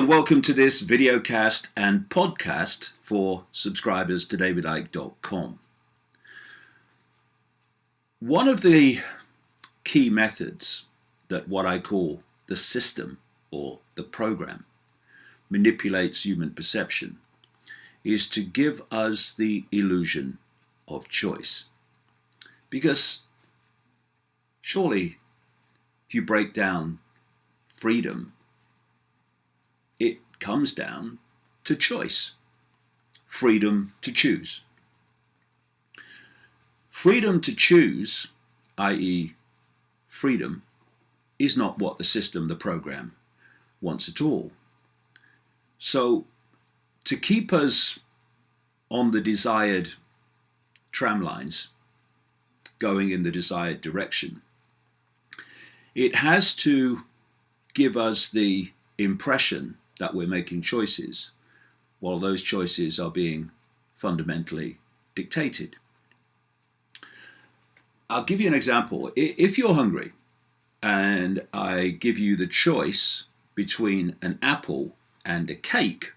and welcome to this videocast and podcast for subscribers to davidicke.com. One of the key methods that what I call the system or the program manipulates human perception is to give us the illusion of choice. Because surely if you break down freedom, it comes down to choice, freedom to choose. Freedom to choose, i.e. freedom, is not what the system, the program, wants at all. So to keep us on the desired tram lines, going in the desired direction, it has to give us the impression that we're making choices, while those choices are being fundamentally dictated. I'll give you an example. If you're hungry and I give you the choice between an apple and a cake,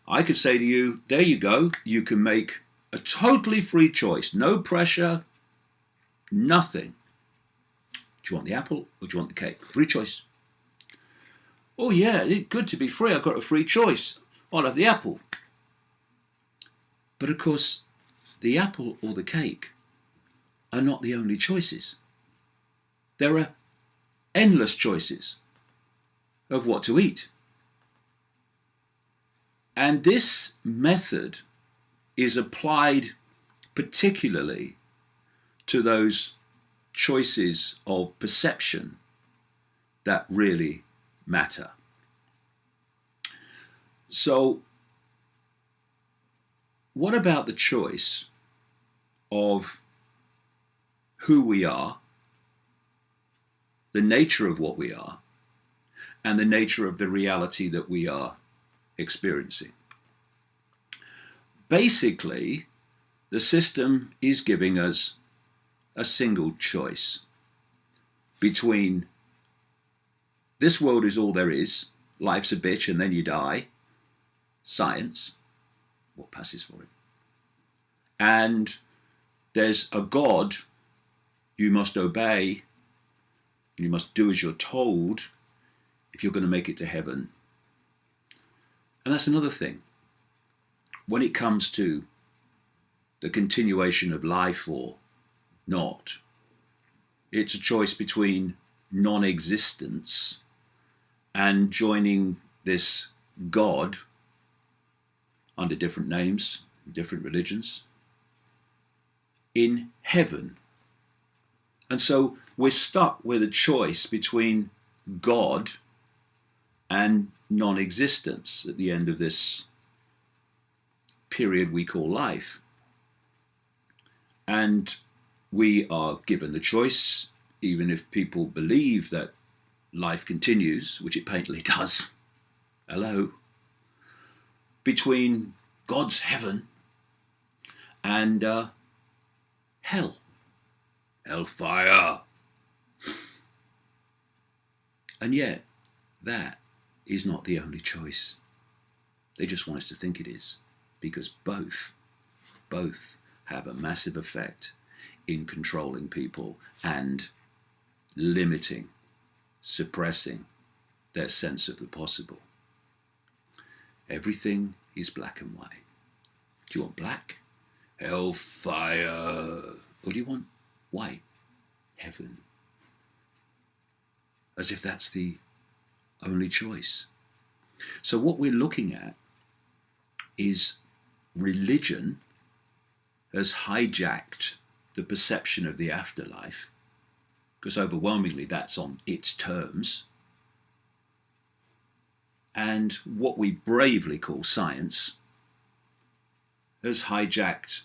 I could say to you, there you go, you can make a totally free choice, no pressure, nothing. Do you want the apple or do you want the cake? Free choice. Oh yeah, it's good to be free. I've got a free choice. I'll have the apple. But of course, the apple or the cake are not the only choices. There are endless choices of what to eat. And this method is applied particularly to those choices of perception that really matter. So, what about the choice of who we are, the nature of what we are, and the nature of the reality that we are experiencing? Basically, the system is giving us a single choice between this world is all there is, life's a bitch and then you die, science, what passes for it, and there's a God you must obey, you must do as you're told if you're going to make it to heaven. And that's another thing. When it comes to the continuation of life or not, it's a choice between non-existence and joining this God under different names, different religions, in heaven. And so we're stuck with a choice between God and non-existence at the end of this period we call life. And we are given the choice, even if people believe that life continues, which it patently does, hello, between God's heaven and hell, hellfire. And yet, that is not the only choice. They just want us to think it is, because both have a massive effect in controlling people and limiting, suppressing their sense of the possible. Everything is black and white. Do you want black? Hellfire. Or do you want white? Heaven. As if that's the only choice. So what we're looking at is religion has hijacked the perception of the afterlife, because overwhelmingly that's on its terms. And what we bravely call science has hijacked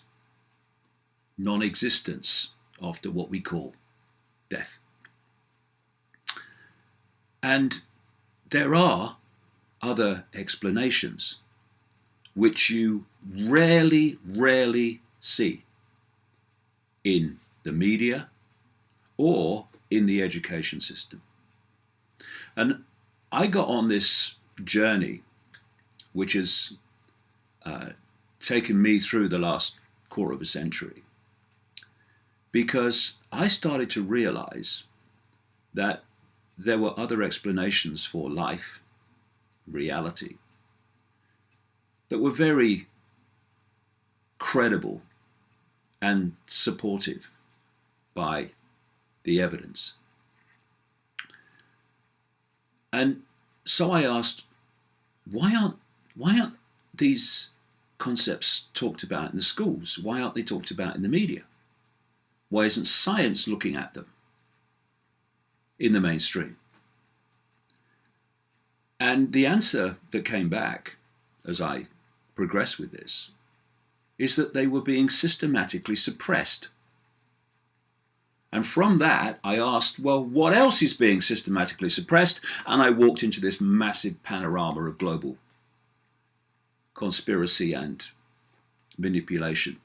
non-existence after what we call death. And there are other explanations which you rarely see in the media or in the education system. And I got on this journey, which has taken me through the last quarter of a century, because I started to realize that there were other explanations for life, reality, that were very credible and supportive by the evidence. And so I asked, why aren't these concepts talked about in the schools? Why aren't they talked about in the media? Why isn't science looking at them in the mainstream? And the answer that came back as I progressed with this is that they were being systematically suppressed. And from that, I asked, well, what else is being systematically suppressed? And I walked into this massive panorama of global conspiracy and manipulation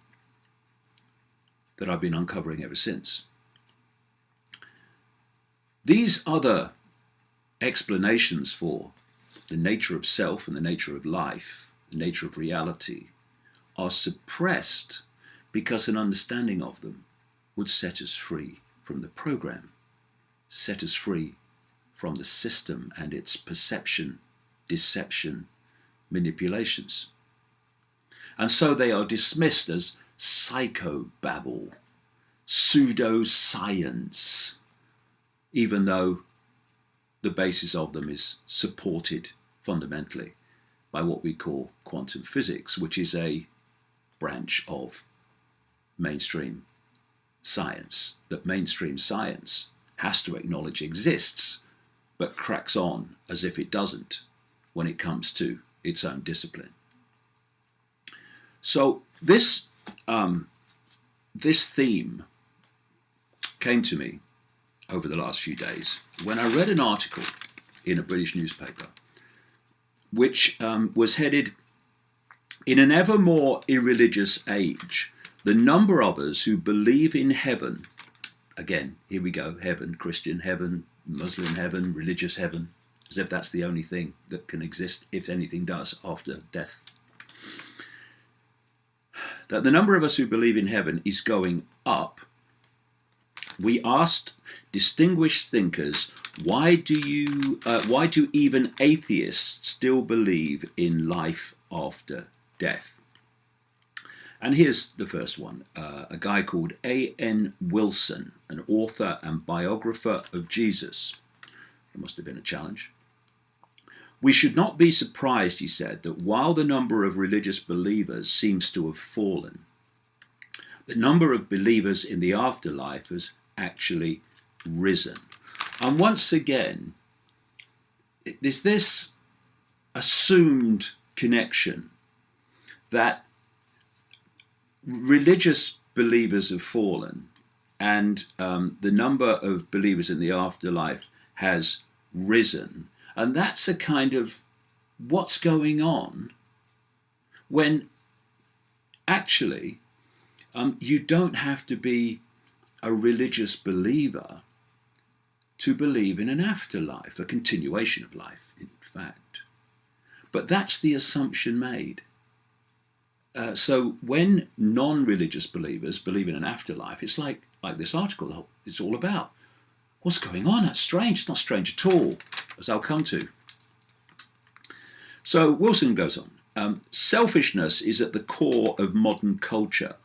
that I've been uncovering ever since. These other explanations for the nature of self and the nature of life, the nature of reality, are suppressed because an understanding of them would set us free from the program, set us free from the system and its perception, deception, manipulations. And so they are dismissed as psychobabble, pseudoscience, even though the basis of them is supported fundamentally by what we call quantum physics, which is a branch of mainstream science, that mainstream science has to acknowledge exists, but cracks on as if it doesn't when it comes to its own discipline. So this theme came to me over the last few days when I read an article in a British newspaper which was headed, "In an ever more irreligious age, the number of us who believe in heaven," again, here we go, heaven, Christian heaven, Muslim heaven, religious heaven, as if that's the only thing that can exist, if anything does, after death. That the number of us who believe in heaven is going up. We asked distinguished thinkers, why do even atheists still believe in life after death? And here's the first one, a guy called A.N. Wilson, an author and biographer of Jesus. It must have been a challenge. "We should not be surprised," he said, "that while the number of religious believers seems to have fallen, the number of believers in the afterlife has actually risen." And once again, there's this assumed connection that religious believers have fallen and the number of believers in the afterlife has risen. And that's a kind of what's going on, when actually you don't have to be a religious believer to believe in an afterlife, a continuation of life, in fact. But that's the assumption made. So when non-religious believers believe in an afterlife, it's like this article, it's all about. What's going on? That's strange. It's not strange at all, as I'll come to. So Wilson goes on. Selfishness is at the core of modern culture.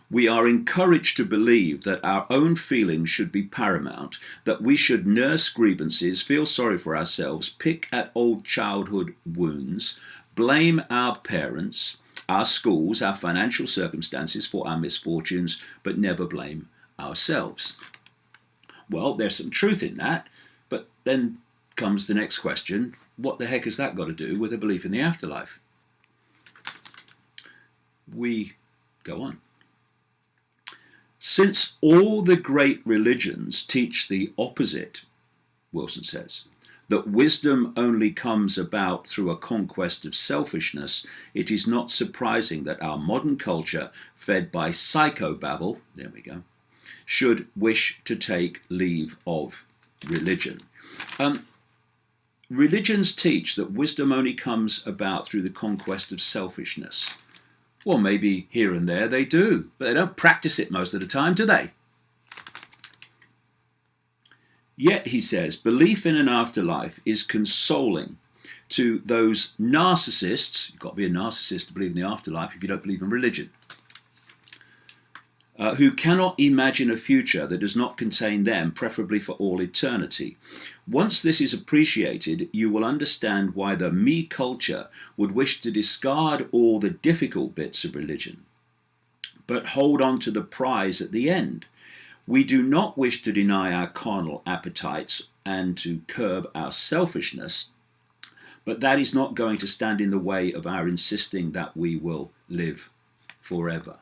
We are encouraged to believe that our own feelings should be paramount, that we should nurse grievances, feel sorry for ourselves, pick at old childhood wounds, blame our parents, our schools, our financial circumstances for our misfortunes, but never blame ourselves. Well, there's some truth in that, but then comes the next question: what the heck has that got to do with a belief in the afterlife? We go on. Since all the great religions teach the opposite, Wilson says, that wisdom only comes about through a conquest of selfishness, it is not surprising that our modern culture, fed by psychobabble, there we go, should wish to take leave of religion. religions teach that wisdom only comes about through the conquest of selfishness. Well, maybe here and there they do, but they don't practice it most of the time, do they? Yet, he says, belief in an afterlife is consoling to those narcissists. You've got to be a narcissist to believe in the afterlife if you don't believe in religion. Who cannot imagine a future that does not contain them, preferably for all eternity. Once this is appreciated, you will understand why the me culture would wish to discard all the difficult bits of religion, but hold on to the prize at the end. We do not wish to deny our carnal appetites and to curb our selfishness, but that is not going to stand in the way of our insisting that we will live forever.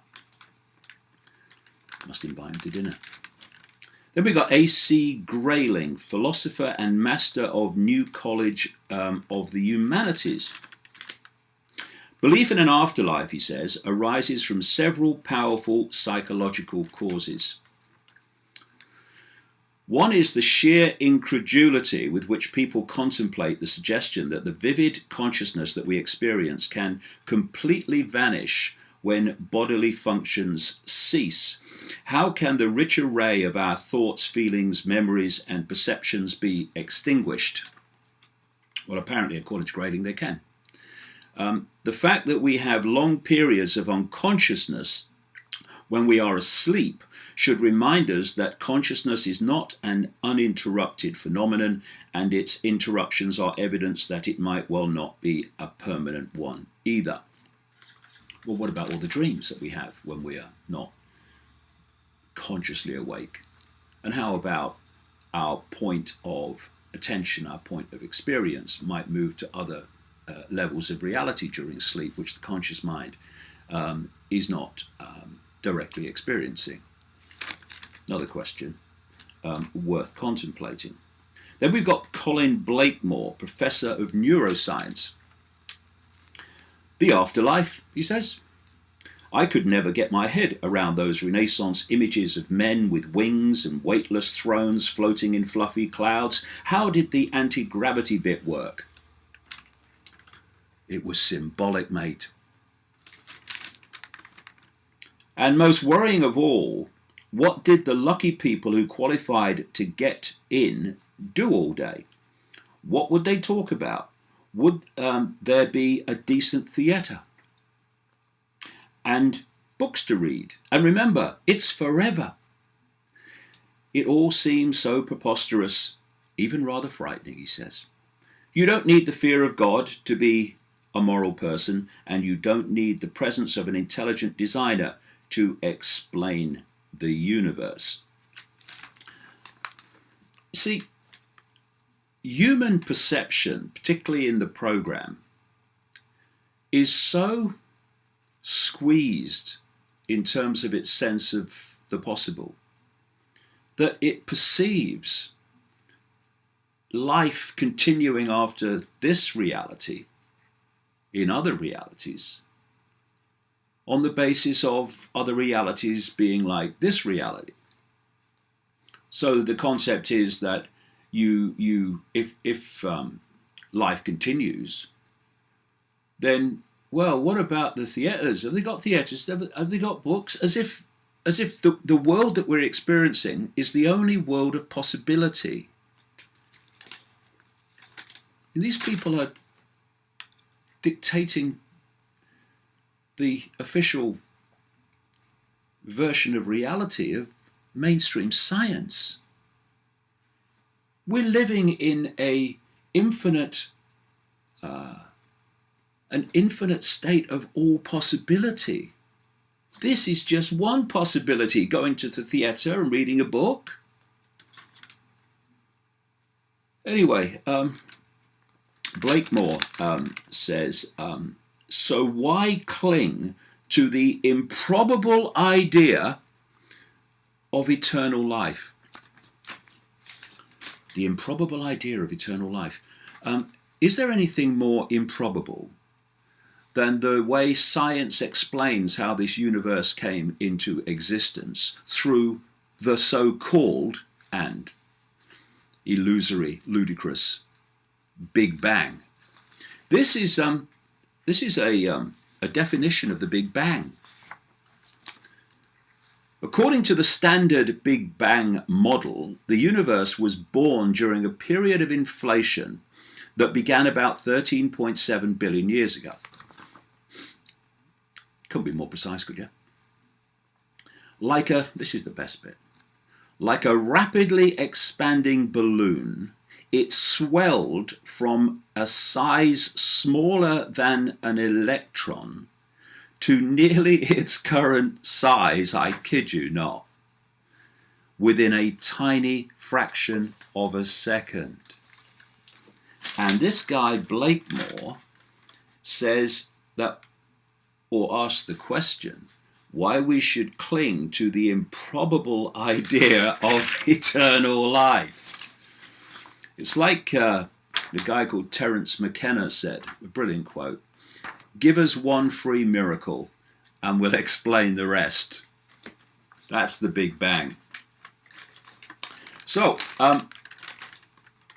Must invite him to dinner. Then we got A.C. Grayling, philosopher and master of New College of the Humanities. Belief in an afterlife, he says, arises from several powerful psychological causes. One is the sheer incredulity with which people contemplate the suggestion that the vivid consciousness that we experience can completely vanish when bodily functions cease. How can the rich array of our thoughts, feelings, memories, and perceptions be extinguished? Well, apparently, according to Grayling, they can. The fact that we have long periods of unconsciousness when we are asleep should remind us that consciousness is not an uninterrupted phenomenon, and its interruptions are evidence that it might well not be a permanent one either. Well, what about all the dreams that we have when we are not consciously awake? And how about our point of attention, our point of experience might move to other levels of reality during sleep, which the conscious mind is not directly experiencing? Another question worth contemplating. Then we've got Colin Blakemore, Professor of Neuroscience. The afterlife, he says. I could never get my head around those Renaissance images of men with wings and weightless thrones floating in fluffy clouds. How did the anti-gravity bit work? It was symbolic, mate. And most worrying of all, what did the lucky people who qualified to get in do all day? What would they talk about? Would there be a decent theatre? And books to read? And remember, it's forever. It all seems so preposterous, even rather frightening, he says. You don't need the fear of God to be a moral person, and you don't need the presence of an intelligent designer to explain the universe. See, human perception, particularly in the program, is so squeezed in terms of its sense of the possible that it perceives life continuing after this reality in other realities on the basis of other realities being like this reality. So the concept is that if life continues, then, well, what about the theatres? Have they got theatres? Have they got books? As if the world that we're experiencing is the only world of possibility. And these people are dictating the official version of reality of mainstream science. We're living in an infinite state of all possibility. This is just one possibility, going to the theatre and reading a book. Anyway, Blakemore says, so why cling to the improbable idea of eternal life? The improbable idea of eternal life. Is there anything more improbable than the way science explains how this universe came into existence through the so-called and illusory, ludicrous Big Bang. This is a definition of the Big Bang. According to the standard Big Bang model, the universe was born during a period of inflation that began about 13.7 billion years ago. Couldn't be more precise, could you? This is the best bit, like a rapidly expanding balloon, it swelled from a size smaller than an electron to nearly its current size, I kid you not, within a tiny fraction of a second. And this guy, Blakemore, says that, or asks the question, why we should cling to the improbable idea of eternal life. It's like the guy called Terence McKenna said, a brilliant quote, "Give us one free miracle and we'll explain the rest." That's the Big Bang. So,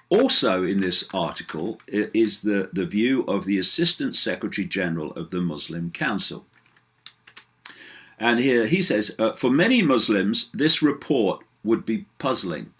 also in this article is the view of the Assistant Secretary General of the Muslim Council. And here he says, for many Muslims, this report would be puzzling.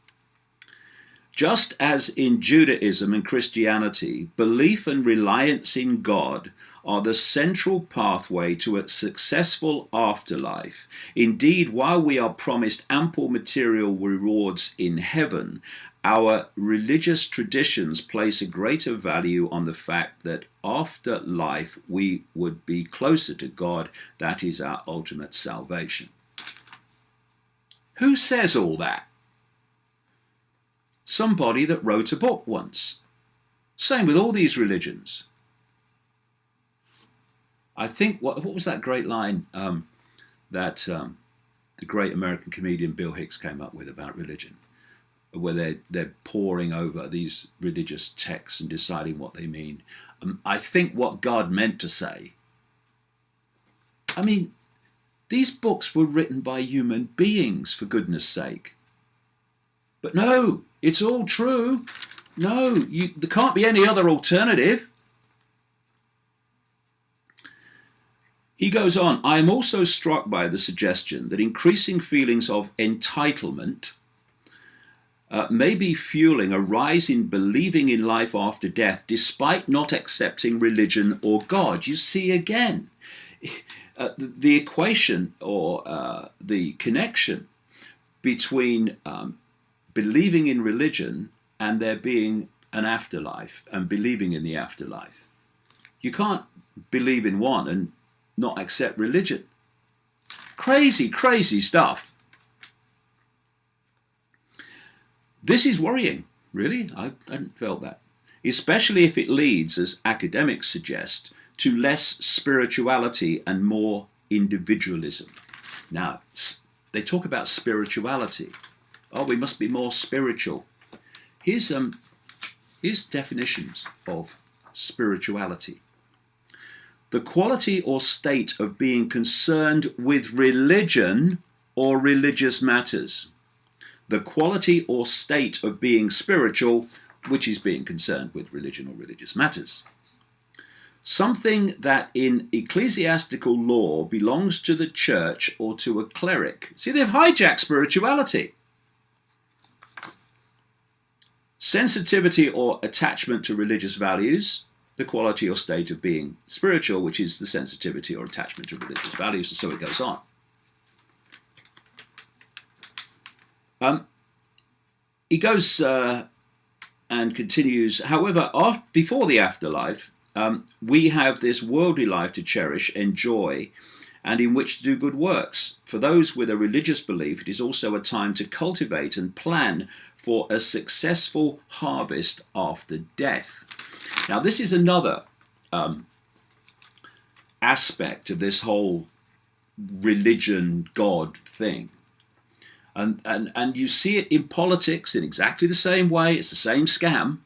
Just as in Judaism and Christianity, belief and reliance in God are the central pathway to a successful afterlife. Indeed, while we are promised ample material rewards in heaven, our religious traditions place a greater value on the fact that after life we would be closer to God. That is our ultimate salvation. Who says all that? Somebody that wrote a book once. Same with all these religions. I think, what was that great line that the great American comedian Bill Hicks came up with about religion? Where they're poring over these religious texts and deciding what they mean. I think what God meant to say. I mean, these books were written by human beings, for goodness sake. But no, it's all true. No, there can't be any other alternative. He goes on, I am also struck by the suggestion that increasing feelings of entitlement may be fueling a rise in believing in life after death despite not accepting religion or God. You see again, the equation or the connection between believing in religion and there being an afterlife and believing in the afterlife. You can't believe in one and not accept religion. Crazy, crazy stuff. This is worrying, really. I hadn't felt that. Especially if it leads, as academics suggest, to less spirituality and more individualism. Now, they talk about spirituality. Oh, we must be more spiritual. Here's definitions of spirituality. The quality or state of being concerned with religion or religious matters. The quality or state of being spiritual, which is being concerned with religion or religious matters. Something that in ecclesiastical law belongs to the church or to a cleric. See, they've hijacked spirituality. Sensitivity or attachment to religious values, the quality or state of being spiritual, which is the sensitivity or attachment to religious values, and so it goes on. He goes and continues, however, before the afterlife, we have this worldly life to cherish, enjoy, and in which to do good works. For those with a religious belief, it is also a time to cultivate and plan for a successful harvest after death. Now, this is another aspect of this whole religion, God thing. And you see it in politics in exactly the same way. It's the same scam.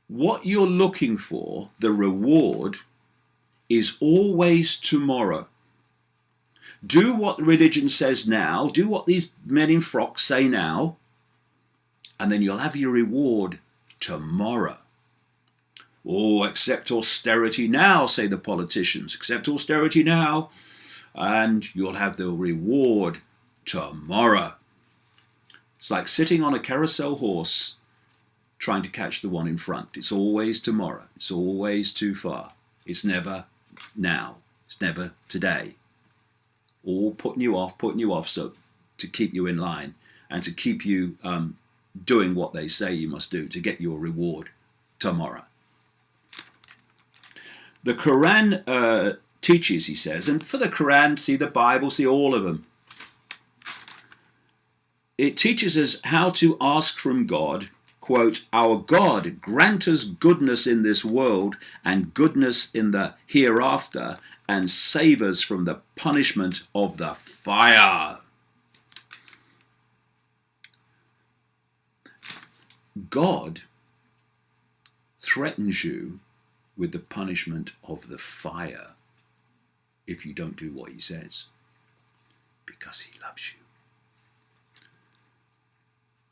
What you're looking for, the reward, is always tomorrow. Do what religion says now. Do what these men in frocks say now. And then you'll have your reward tomorrow. Oh, accept austerity now, say the politicians. Accept austerity now, and you'll have the reward tomorrow. It's like sitting on a carousel horse trying to catch the one in front. It's always tomorrow. It's always too far. It's never now. It's never today. All putting you off so to keep you in line and to keep you doing what they say you must do to get your reward tomorrow. The Quran teaches, he says, and for the Quran, see the Bible, see all of them. It teaches us how to ask from God, quote, our God, grant us goodness in this world and goodness in the hereafter, and save us from the punishment of the fire. God threatens you with the punishment of the fire if you don't do what he says, because he loves you.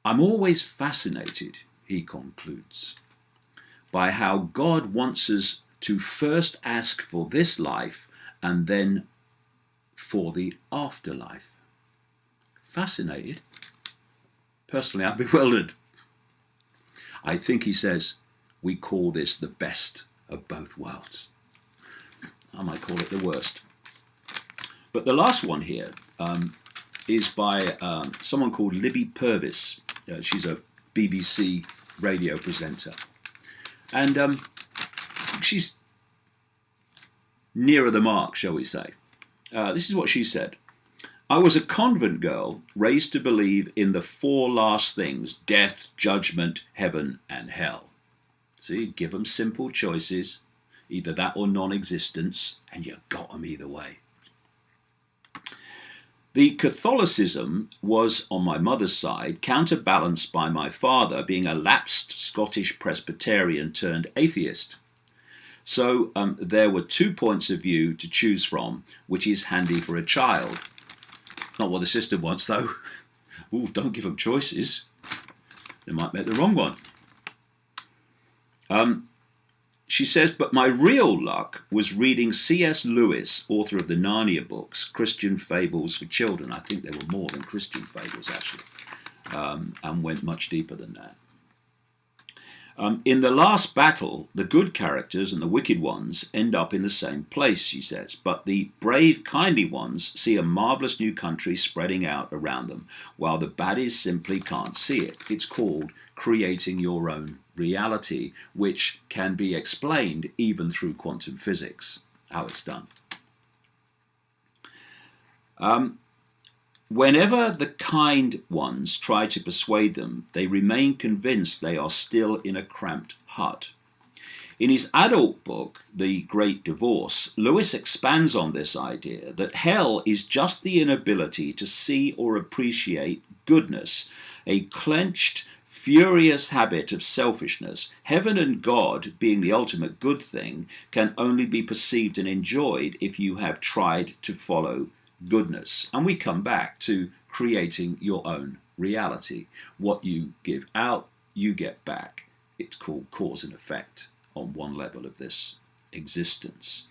I'm always fascinated, he concludes, by how God wants us to first ask for this life and then for the afterlife. Fascinated. Personally, I'm bewildered. I think he says we call this the best of both worlds. I might call it the worst. But the last one here is by someone called Libby Purvis. She's a BBC radio presenter. And she's nearer the mark, shall we say. This is what she said. I was a convent girl raised to believe in the four last things: death, judgment, heaven, and hell. See, give them simple choices, either that or non-existence, and you got them either way. The Catholicism was, on my mother's side, counterbalanced by my father being a lapsed Scottish Presbyterian turned atheist. So there were 2 points of view to choose from, which is handy for a child. Not what the sister wants, though. Ooh, don't give them choices. They might make the wrong one. She says, but my real luck was reading C.S. Lewis, author of the Narnia books, Christian fables for children. I think they were more than Christian fables, actually, and went much deeper than that. In the last battle, the good characters and the wicked ones end up in the same place, she says, but the brave, kindly ones see a marvellous new country spreading out around them, while the baddies simply can't see it. It's called creating your own reality, which can be explained even through quantum physics, how it's done. Whenever the kind ones try to persuade them, they remain convinced they are still in a cramped hut. In his adult book, The Great Divorce, Lewis expands on this idea that hell is just the inability to see or appreciate goodness, a clenched, furious habit of selfishness. Heaven and God, being the ultimate good thing, can only be perceived and enjoyed if you have tried to follow goodness. And we come back to creating your own reality. What you give out, you get back. It's called cause and effect on one level of this existence.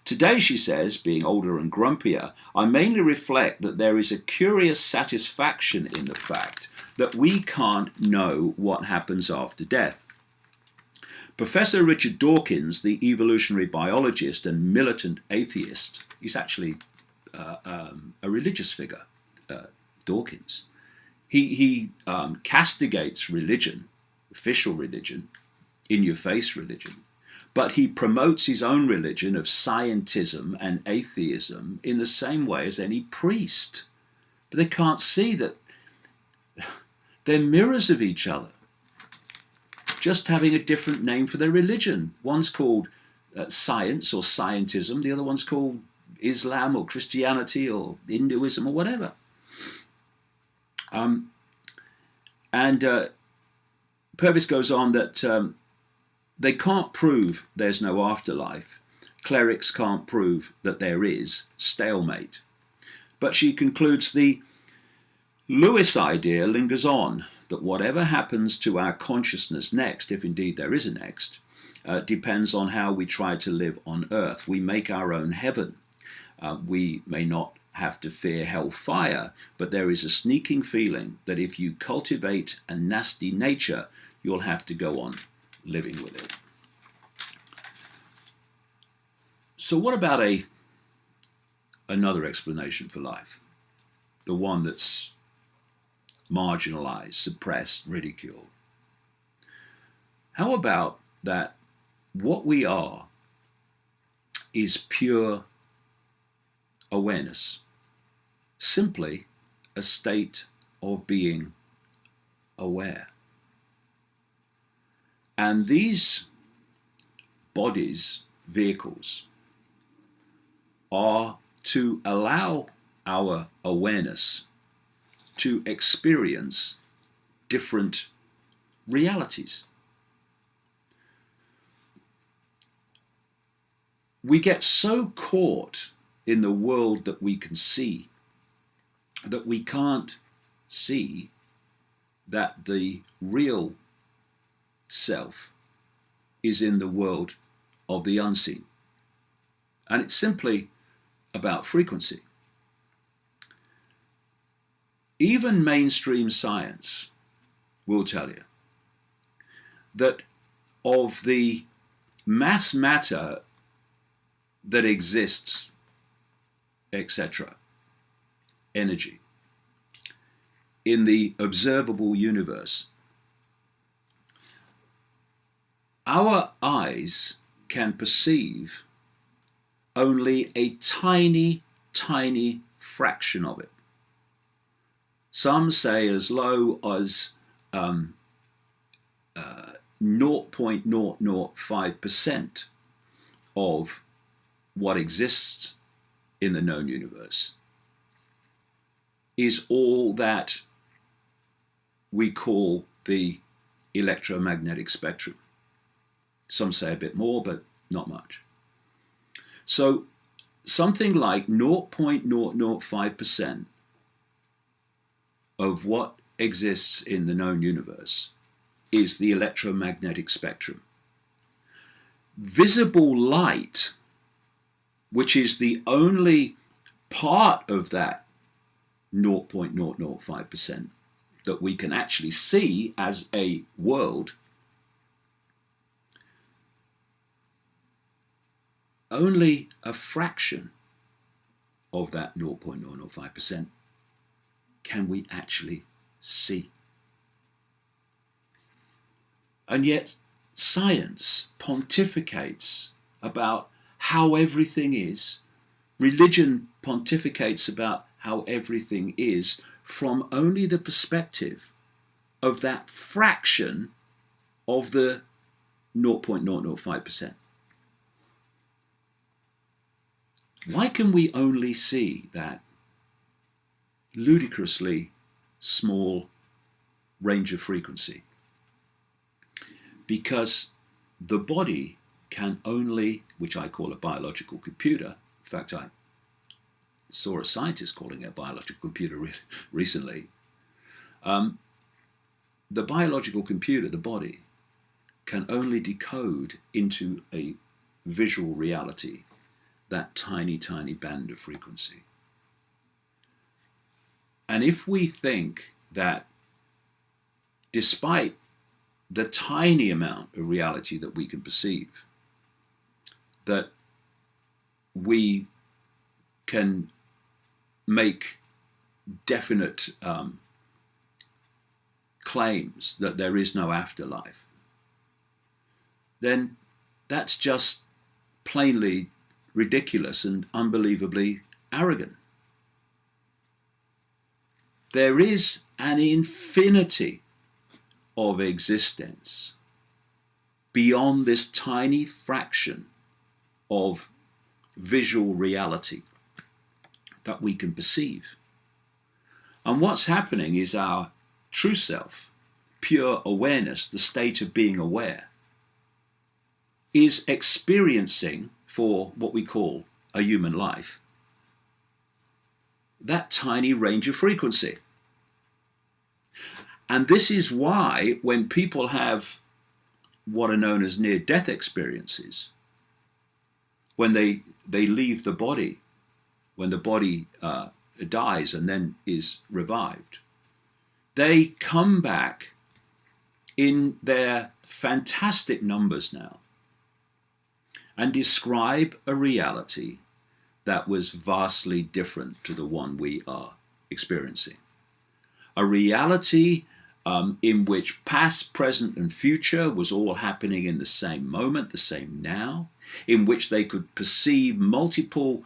Today, she says, being older and grumpier, I mainly reflect that there is a curious satisfaction in the fact that we can't know what happens after death. Professor Richard Dawkins, the evolutionary biologist and militant atheist, he's actually a religious figure, Dawkins. He castigates religion, official religion, in-your-face religion, but he promotes his own religion of scientism and atheism in the same way as any priest. But they can't see that they're mirrors of each other, just having a different name for their religion. One's called science or scientism, the other one's called Islam or Christianity or Hinduism or whatever. Purvis goes on that they can't prove there's no afterlife. Clerics can't prove that there is. Stalemate. But she concludes Lewis' idea lingers on that whatever happens to our consciousness next, if indeed there is a next, depends on how we try to live on earth. We make our own heaven. We may not have to fear hellfire, but there is a sneaking feeling that if you cultivate a nasty nature, you'll have to go on living with it. So what about another explanation for life? The one that's marginalized, suppressed, ridiculed. How about that what we are is pure awareness, simply a state of being aware. And these bodies, vehicles, are to allow our awareness to experience different realities. We get so caught in the world that we can see that we can't see that the real self is in the world of the unseen. And it's simply about frequency. Even mainstream science will tell you that of the mass matter that exists, etc., energy, in the observable universe, our eyes can perceive only a tiny, tiny fraction of it. Some say as low as 0.005% of what exists in the known universe is all that we call the electromagnetic spectrum. Some say a bit more, but not much. So something like 0.005% of what exists in the known universe is the electromagnetic spectrum. Visible light, which is the only part of that 0.005% that we can actually see as a world, only a fraction of that 0.005% can we actually see. And yet science pontificates about how everything is. Religion pontificates about how everything is from only the perspective of that fraction of the 0.005%. Why can we only see that ludicrously small range of frequency? Because the body can only, which I call a biological computer, in fact I saw a scientist calling it a biological computer recently, the biological computer, the body, can only decode into a visual reality that tiny, tiny band of frequency. And if we think that despite the tiny amount of reality that we can perceive, that we can make definite claims that there is no afterlife, then that's just plainly ridiculous and unbelievably arrogant. There is an infinity of existence beyond this tiny fraction of visual reality that we can perceive. And what's happening is our true self, pure awareness, the state of being aware, is experiencing, for what we call a human life, that tiny range of frequency. And this is why when people have what are known as near-death experiences, when they leave the body, when the body dies and then is revived, they come back in their fantastic numbers now and describe a reality that was vastly different to the one we are experiencing. A reality in which past, present, and future was all happening in the same moment, the same now, in which they could perceive multiple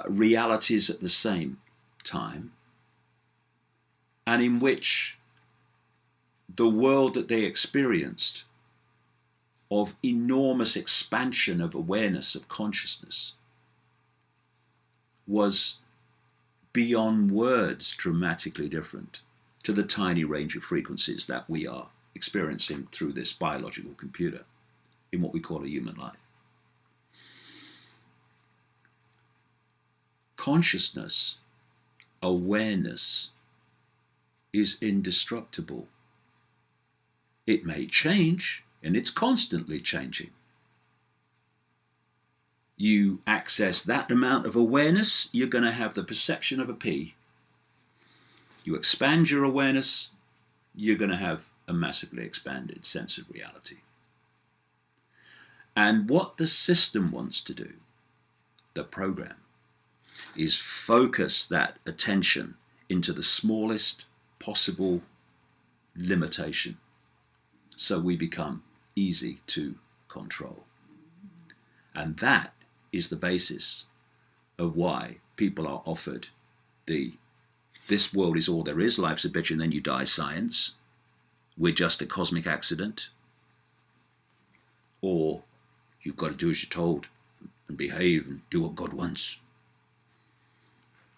realities at the same time, and in which the world that they experienced of enormous expansion of awareness, of consciousness, was beyond words dramatically different to the tiny range of frequencies that we are experiencing through this biological computer in what we call a human life. Consciousness, awareness, is indestructible. It may change, and it's constantly changing. You access that amount of awareness, you're going to have the perception of a pea. You expand your awareness, you're going to have a massively expanded sense of reality. And what the system wants to do, the program, is focus that attention into the smallest possible limitation so we become easy to control. And that is the basis of why people are offered the "this world is all there is, life's a bitch and then you die" science, "we're just a cosmic accident," or "you've got to do as you're told and behave and do what God wants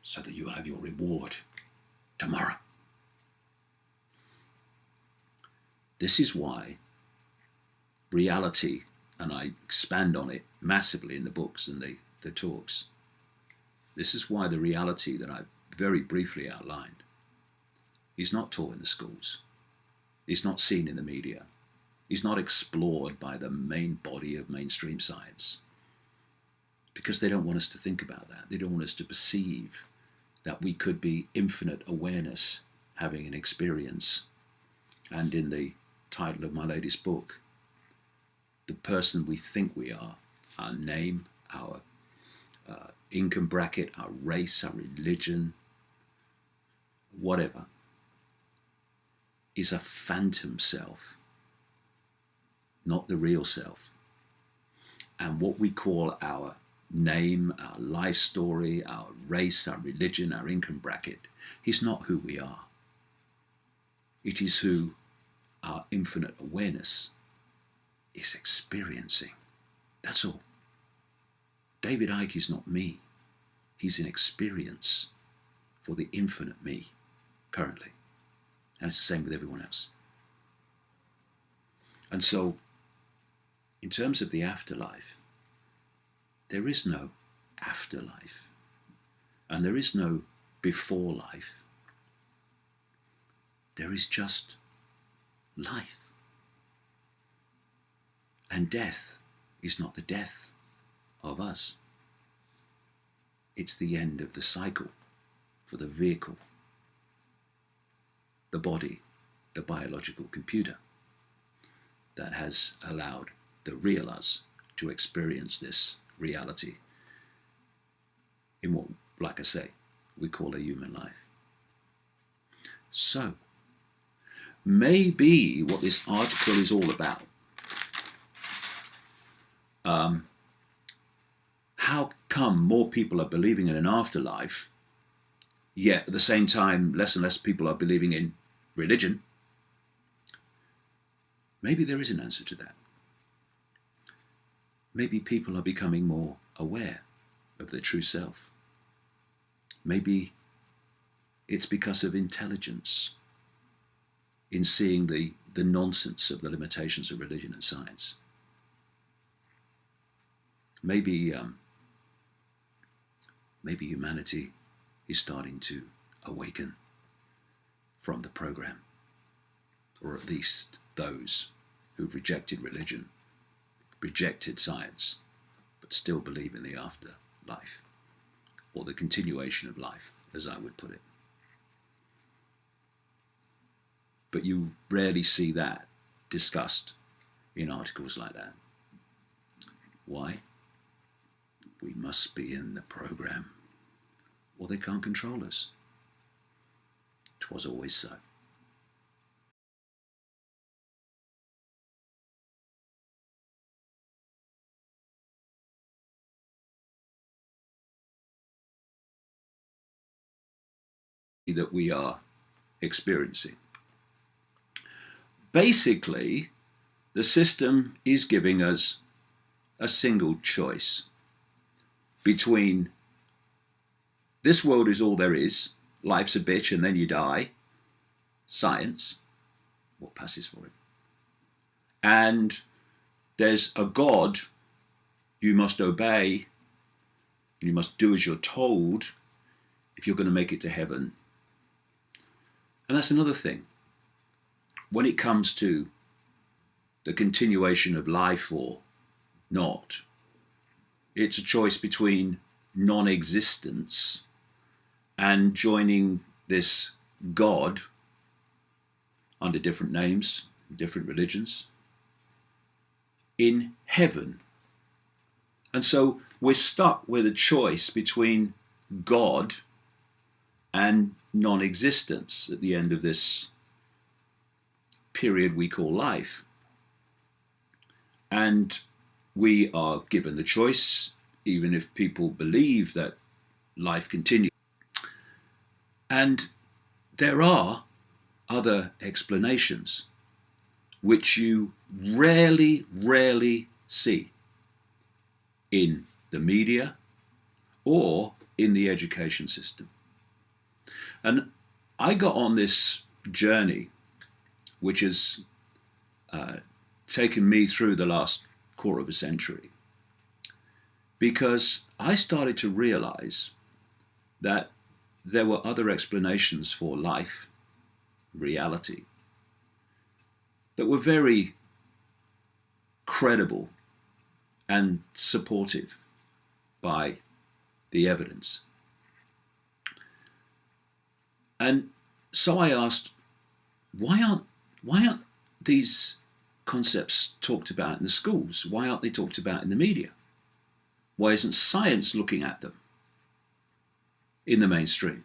so that you'll have your reward tomorrow." This is why reality, and I expand on it massively in the books and the talks, this is why the reality that I've very briefly outlined is not taught in the schools, is not seen in the media, is not explored by the main body of mainstream science, because they don't want us to think about that. They don't want us to perceive that we could be infinite awareness having an experience. And in the title of my latest book, the person we think we are, our name, our income bracket, our race, our religion, whatever, is a phantom self, not the real self. And what we call our name, our life story, our race, our religion, our income bracket, is not who we are. It is who our infinite awareness is experiencing. That's all. David Icke is not me. He's an experience for the infinite me currently. And it's the same with everyone else. And so, in terms of the afterlife, there is no afterlife. And there is no before life. There is just life. And death is not the death of us. It's the end of the cycle for the vehicle, the body, the biological computer that has allowed the real us to experience this reality in what, like I say, we call a human life. So, maybe what this article is all about, how come more people are believing in an afterlife, yet at the same time less and less people are believing in religion? Maybe there is an answer to that. Maybe people are becoming more aware of their true self. Maybe it's because of intelligence in seeing the nonsense of the limitations of religion and science. Maybe humanity is starting to awaken from the program or at least those who've rejected religion, rejected science, but still believe in the afterlife, or the continuation of life, as I would put it. But you rarely see that discussed in articles like that. Why? We must be in the program, or they can't control us. 'Twas always so. That we are experiencing. Basically, the system is giving us a single choice between this world is all there is, life's a bitch and then you die, science, what passes for it, and there's a God you must obey, you must do as you're told if you're going to make it to heaven. And that's another thing. When it comes to the continuation of life or not, it's a choice between non-existence and joining this God under different names, different religions, in heaven. And so we're stuck with a choice between God and non-existence at the end of this period we call life. And we are given the choice, even if people believe that life continues. And there are other explanations which you rarely see in the media or in the education system. And I got on this journey, which has taken me through the last quarter of a century, because I started to realize that there were other explanations for life, reality, that were very credible and supportive by the evidence. And so I asked, why aren't these concepts talked about in the schools? Why aren't they talked about in the media? Why isn't science looking at them in the mainstream?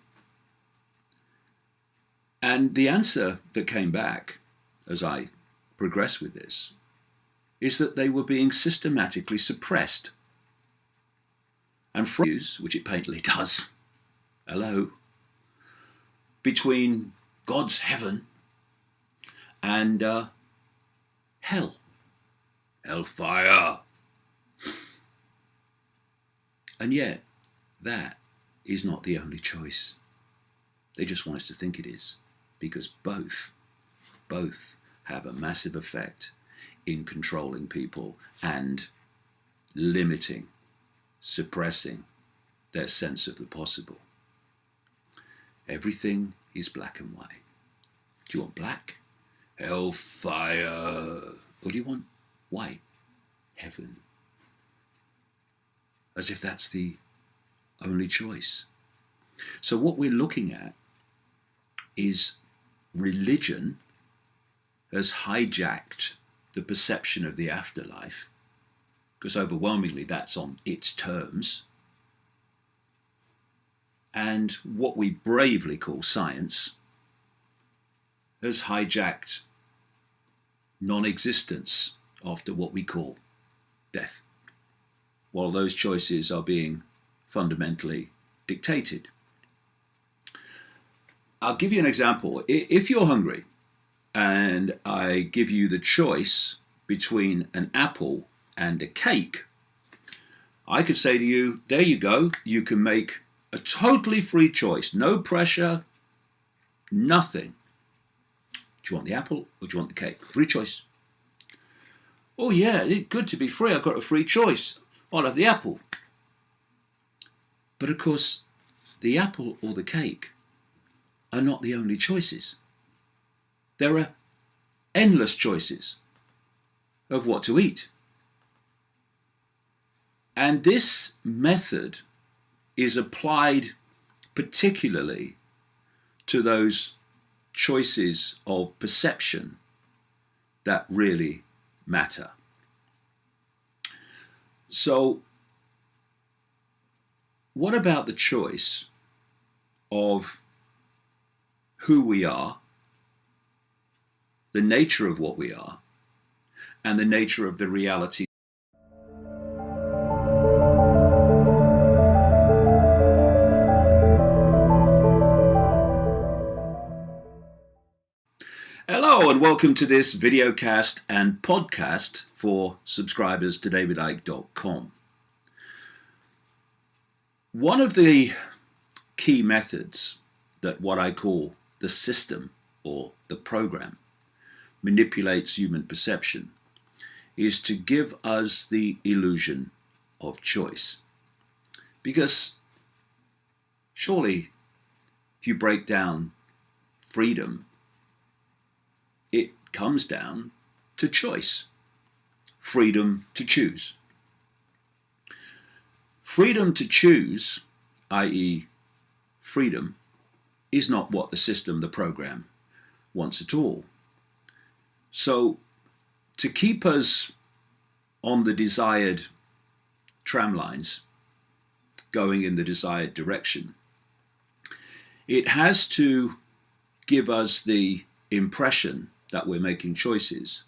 And the answer that came back as I progressed with this is that they were being systematically suppressed. And fuse, which it painfully does, hello, between God's heaven and hell, hellfire. And yet, that is not the only choice. They just want us to think it is, because both have a massive effect in controlling people and limiting, suppressing their sense of the possible. Everything is black and white. Do you want black? Hellfire. Or do you want white? Heaven. As if that's the only choice. So what we're looking at is religion has hijacked the perception of the afterlife, because overwhelmingly that's on its terms. And what we bravely call science has hijacked non-existence after what we call death, while those choices are being fundamentally dictated. I'll give you an example. If you're hungry and I give you the choice between an apple and a cake, I could say to you, there you go, you can make a totally free choice, no pressure, nothing. Do you want the apple or do you want the cake? Free choice. Oh yeah, it's good to be free, I've got a free choice. I'll have the apple. But of course, the apple or the cake are not the only choices. There are endless choices of what to eat. And this method is applied particularly to those choices of perception that really matter. So, what about the choice of who we are, the nature of what we are, and the nature of the reality? Hello and welcome to this videocast and podcast for subscribers to davidicke.com. One of the key methods that what I call the system or the program manipulates human perception is to give us the illusion of choice. Because surely if you break down freedom, it comes down to choice, freedom to choose. Freedom to choose, i.e. freedom, is not what the system, the program, wants at all. So to keep us on the desired tram lines, going in the desired direction, it has to give us the impression that we're making choices